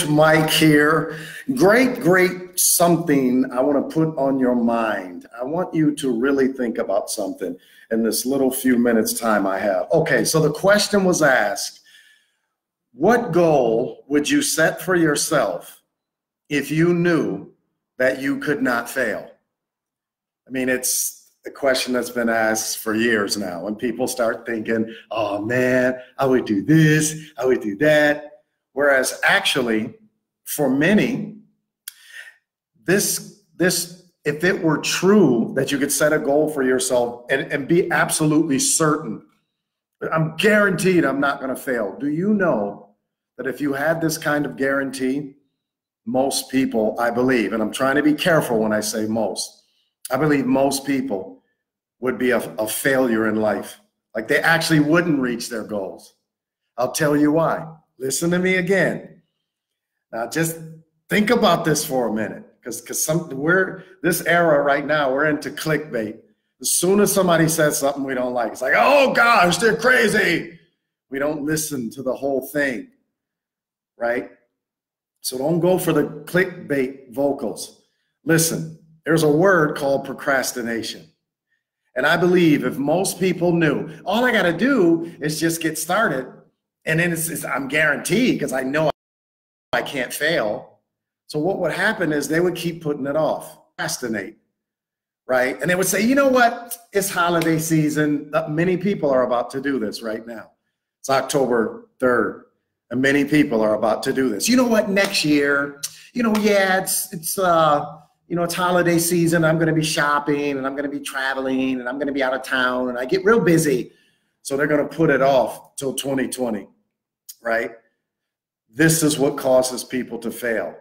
Mike here. Great something I want to put on your mind. I want you to really think about something in this little few minutes time I have. Okay, so the question was asked, what goal would you set for yourself if you knew that you could not fail? I mean, it's a question that's been asked for years now, and people start thinking, oh man, I would do this, I would do that. Whereas actually, for many, this if it were true that you could set a goal for yourself and be absolutely certain, I'm guaranteed I'm not going to fail. Do you know that if you had this kind of guarantee, most people, I believe, and I'm trying to be careful when I say most, I believe most people would be a failure in life. Like they actually wouldn't reach their goals. I'll tell you why. Listen to me again. Now, just think about this for a minute, because we're this era right now, we're into clickbait. As soon as somebody says something we don't like, it's like, oh gosh, they're crazy. We don't listen to the whole thing, right? So don't go for the clickbait vocals. Listen, there's a word called procrastination. And I believe if most people knew, all I got to do is just get started. And then I'm guaranteed, because I know I can't fail. So what would happen is they would keep putting it off, procrastinate, right? And they would say, you know what? It's holiday season. Many people are about to do this right now. It's October 3rd, and many people are about to do this. You know what? Next year, yeah, it's holiday season. I'm going to be shopping, and I'm going to be traveling, and I'm going to be out of town, and I get real busy. So they're going to put it off till 2020. Right? This is what causes people to fail.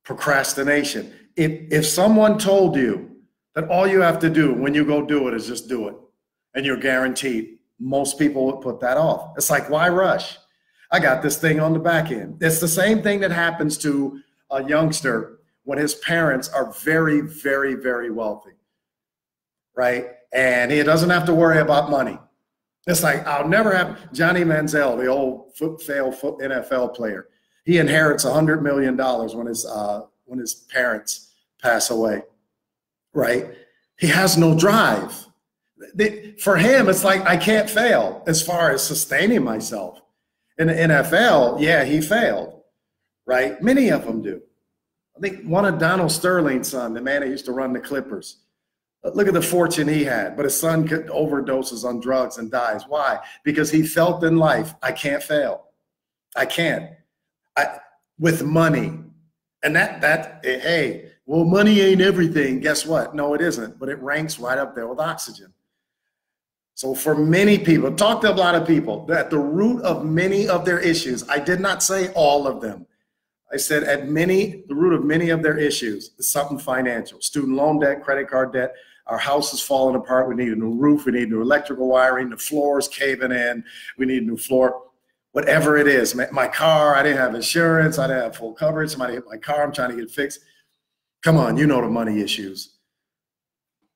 Procrastination. If someone told you that all you have to do when you go do it is just do it, and you're guaranteed, most people would put that off. It's like, why rush? I got this thing on the back end. It's the same thing that happens to a youngster when his parents are very, very, very wealthy, right? And he doesn't have to worry about money. It's like, I'll never have Johnny Manziel, the old NFL player. He inherits $100 million when his parents pass away, right? He has no drive. For him, it's like, I can't fail as far as sustaining myself. In the NFL, yeah, he failed, right? Many of them do. I think one of Donald Sterling's son, the man that used to run the Clippers, look at the fortune he had, but his son overdoses on drugs and dies. Why? Because he felt in life, I can't fail. I can't. With money. And hey, well, money ain't everything. Guess what? No, it isn't, but it ranks right up there with oxygen. So for many people, talk to a lot of people, at the root of many of their issues, I did not say all of them. I said the root of many of their issues is something financial, student loan debt, credit card debt. Our house is falling apart. We need a new roof. We need new electrical wiring. The floor is caving in. We need a new floor. Whatever it is, my car, I didn't have insurance. I didn't have full coverage. Somebody hit my car. I'm trying to get it fixed. Come on, you know the money issues,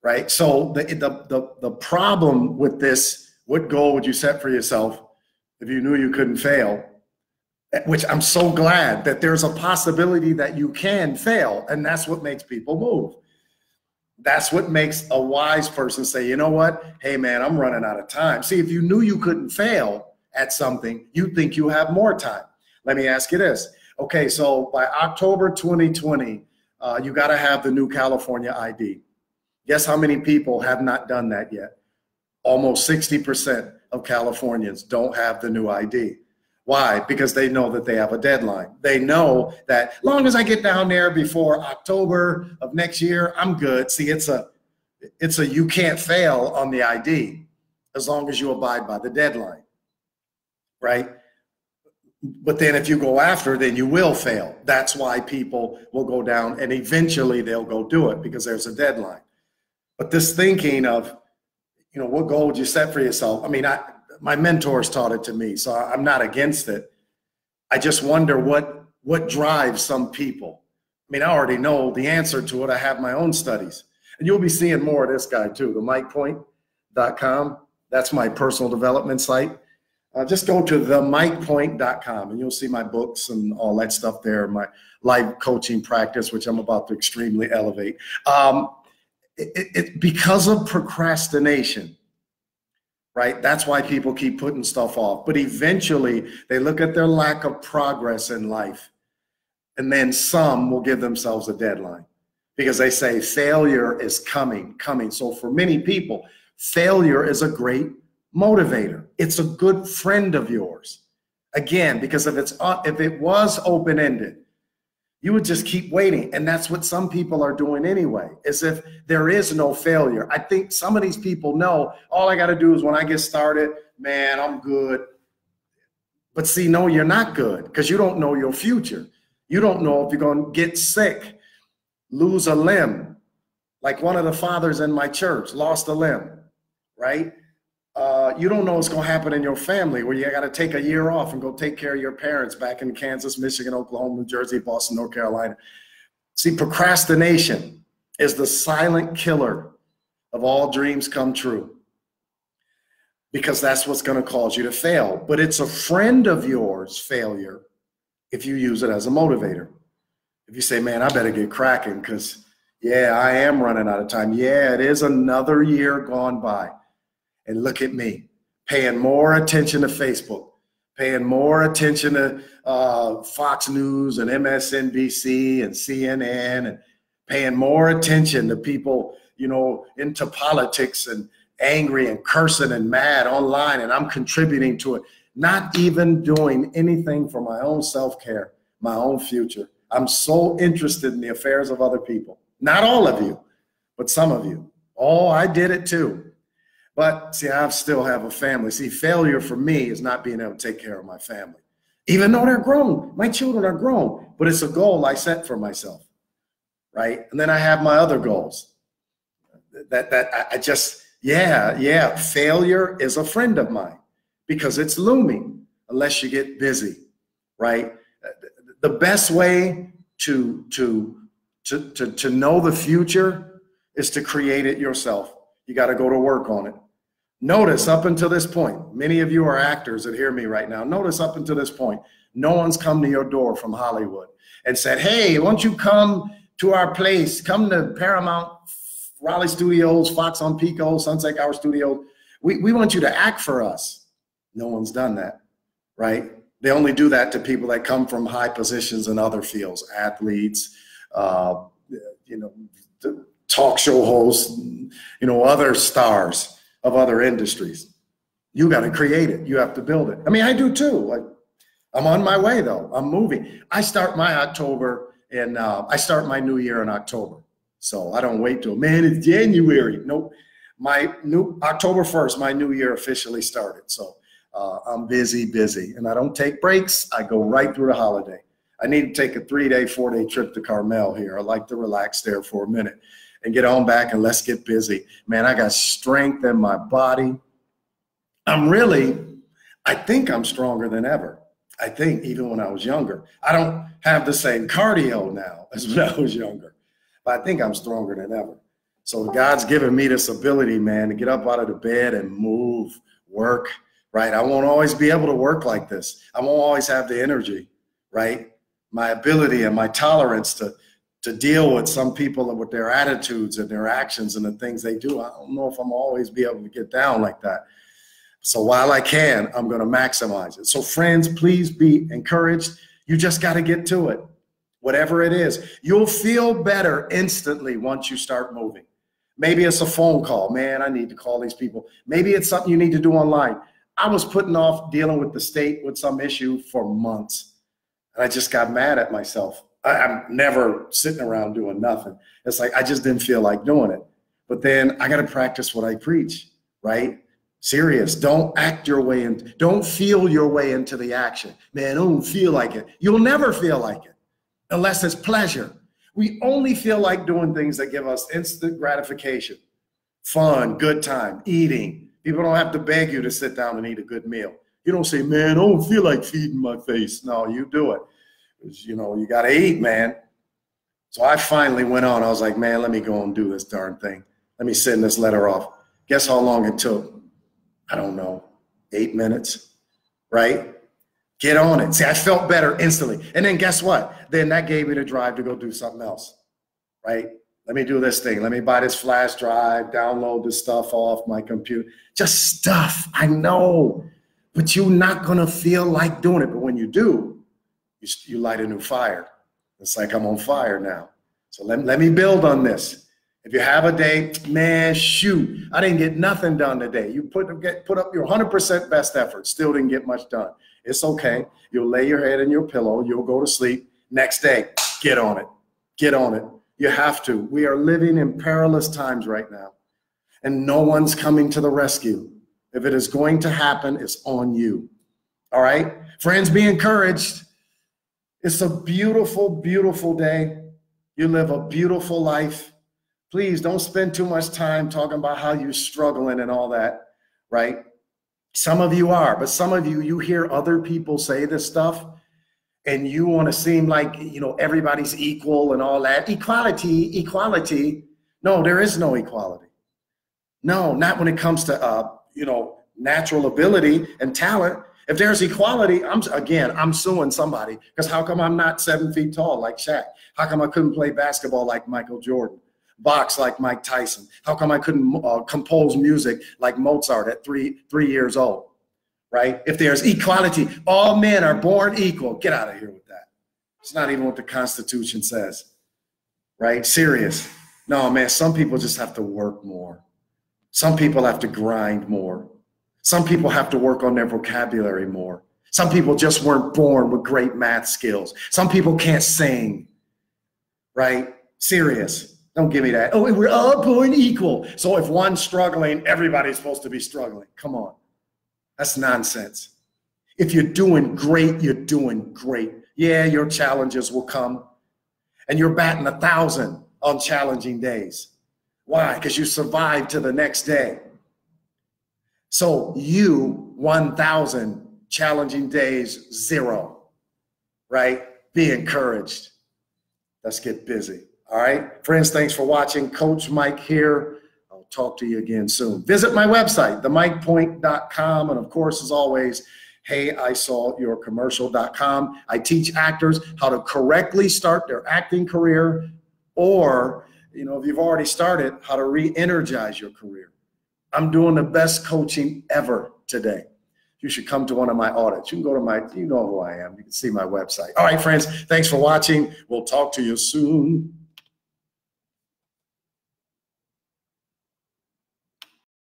right? So the problem with this, what goal would you set for yourself if you knew you couldn't fail? Which I'm so glad that there's a possibility that you can fail, and that's what makes people move. That's what makes a wise person say, you know what? Hey man, I'm running out of time. See, if you knew you couldn't fail at something, you think you have more time. Let me ask you this. Okay, so by October 2020, you got to have the new California ID. Guess how many people have not done that yet? Almost 60% of Californians don't have the new ID. Why? Because they know that they have a deadline. They know that as long as I get down there before October of next year, I'm good. See, it's a you can't fail on the ID as long as you abide by the deadline, right? But then if you go after, then you will fail. That's why people will go down, and eventually they'll go do it because there's a deadline. But this thinking of, what goal would you set for yourself? I mean, my mentors taught it to me, so I'm not against it. I just wonder what drives some people. I mean, I already know the answer to it. I have my own studies. And you'll be seeing more of this guy too, the MikePoint.com. That's my personal development site. just go to themikepoint.com and you'll see my books and all that stuff there, my life coaching practice, which I'm about to extremely elevate. Because of procrastination, right? That's why people keep putting stuff off. But eventually they look at their lack of progress in life, and then some will give themselves a deadline because they say failure is coming. So for many people, failure is a great motivator. It's a good friend of yours. Again, because if it was open-ended, you would just keep waiting. And that's what some people are doing anyway, as if there is no failure. I think some of these people know all I got to do is when I get started, man, I'm good. But see, no, you're not good because you don't know your future. You don't know if you're going to get sick, lose a limb. Like one of the fathers in my church lost a limb, right? You don't know what's going to happen in your family where you got to take a year off and go take care of your parents back in Kansas, Michigan, Oklahoma, New Jersey, Boston, North Carolina. See, procrastination is the silent killer of all dreams come true because that's what's going to cause you to fail. But it's a friend of yours, failure, if you use it as a motivator. If you say, man, I better get cracking because, yeah, I am running out of time. Yeah, it is another year gone by. And look at me, paying more attention to Facebook, paying more attention to Fox News and MSNBC and CNN, and paying more attention to people, you know, into politics and angry and cursing and mad online. And I'm contributing to it, not even doing anything for my own self-care, my own future. I'm so interested in the affairs of other people. Not all of you, but some of you. Oh, I did it too. But see, I still have a family. See, failure for me is not being able to take care of my family, even though they're grown. My children are grown, but it's a goal I set for myself, right? And then I have my other goals. Failure is a friend of mine because it's looming unless you get busy, right? The best way to know the future is to create it yourself. You got to go to work on it. Notice up until this point, many of you are actors that hear me right now. Notice up until this point, no one's come to your door from Hollywood and said, hey, why don't you come to our place? Come to Paramount, Raleigh Studios, Fox on Pico, Sunset Gower Studios. We want you to act for us. No one's done that, right? They only do that to people that come from high positions in other fields, athletes, talk show hosts, other stars of other industries. You got to create it. You have to build it. I mean, I do too. Like, I'm on my way though. I'm moving. I start my new year in October. So I don't wait till, man, it's January. Nope. October 1st, my new year officially started. So I'm busy. And I don't take breaks. I go right through the holiday. I need to take a 3-day, 4-day trip to Carmel here. I like to relax there for a minute and get on back and let's get busy. Man, I got strength in my body. I think I'm stronger than ever. I think even when I was younger. I don't have the same cardio now as when I was younger, but I think I'm stronger than ever. So God's given me this ability, man, to get up out of the bed and move, work, right? I won't always be able to work like this. I won't always have the energy, right? My ability and my tolerance to deal with some people and with their attitudes and their actions and the things they do. I don't know if I'm always be able to get down like that. So while I can, I'm going to maximize it. So friends, please be encouraged. You just got to get to it. Whatever it is, you'll feel better instantly once you start moving. Maybe it's a phone call. Man, I need to call these people. Maybe it's something you need to do online. I was putting off dealing with the state with some issue for months. And I just got mad at myself. I'm never sitting around doing nothing. It's like I just didn't feel like doing it. But then I got to practice what I preach, right? Serious. Don't act your way in. Don't feel your way into the action. Man, I don't feel like it. You'll never feel like it unless it's pleasure. We only feel like doing things that give us instant gratification, fun, good time, eating. People don't have to beg you to sit down and eat a good meal. You don't say, man, I don't feel like feeding my face. No, you do it. You got to eat, man. So I finally went on. I was like, man, let me go and do this darn thing. Let me send this letter off. Guess how long it took? I don't know, 8 minutes. right? Get on it. See, I felt better instantly. And then guess what? Then that gave me the drive to go do something else, right? Let me do this thing. Let me buy this flash drive, download this stuff off my computer. Just stuff, I know, but you're not gonna feel like doing it. But when you do, you light a new fire. It's like I'm on fire now. So let me build on this. If you have a day, man, shoot, I didn't get nothing done today. You put up your 100% best effort, still didn't get much done. It's okay. You'll lay your head in your pillow. You'll go to sleep. Next day, get on it. Get on it. You have to. We are living in perilous times right now, and no one's coming to the rescue. If it is going to happen, it's on you. All right? Friends, be encouraged. It's a beautiful, beautiful day. You live a beautiful life. Please don't spend too much time talking about how you're struggling and all that, right? Some of you are, but some of you hear other people say this stuff and you want to seem like, you know, everybody's equal and all that. Equality, equality. No, there is no equality. No, not when it comes to, you know, natural ability and talent. If there's equality, I'm suing somebody, because how come I'm not 7 feet tall like Shaq? How come I couldn't play basketball like Michael Jordan? Box like Mike Tyson? How come I couldn't compose music like Mozart at three years old, right? If there's equality, all men are born equal. Get out of here with that. It's not even what the Constitution says, right? Serious. No, man, some people just have to work more. Some people have to grind more. Some people have to work on their vocabulary more. Some people just weren't born with great math skills. Some people can't sing, right? Serious. Don't give me that. Oh, we're all born equal. So if one's struggling, everybody's supposed to be struggling. Come on. That's nonsense. If you're doing great, you're doing great. Yeah, your challenges will come. And you're batting 1,000 on challenging days. Why? Because you survived to the next day. So you, 1,000 challenging days, 0, right? Be encouraged. Let's get busy. All right, friends, thanks for watching. Coach Mike here. I'll talk to you again soon. Visit my website, themikepoint.com. And of course, as always, heyisawyourcommercial.com. I teach actors how to correctly start their acting career, or, you know, if you've already started, how to re-energize your career. I'm doing the best coaching ever today. You should come to one of my audits. You can go to you know who I am. You can see my website. All right, friends, thanks for watching. We'll talk to you soon.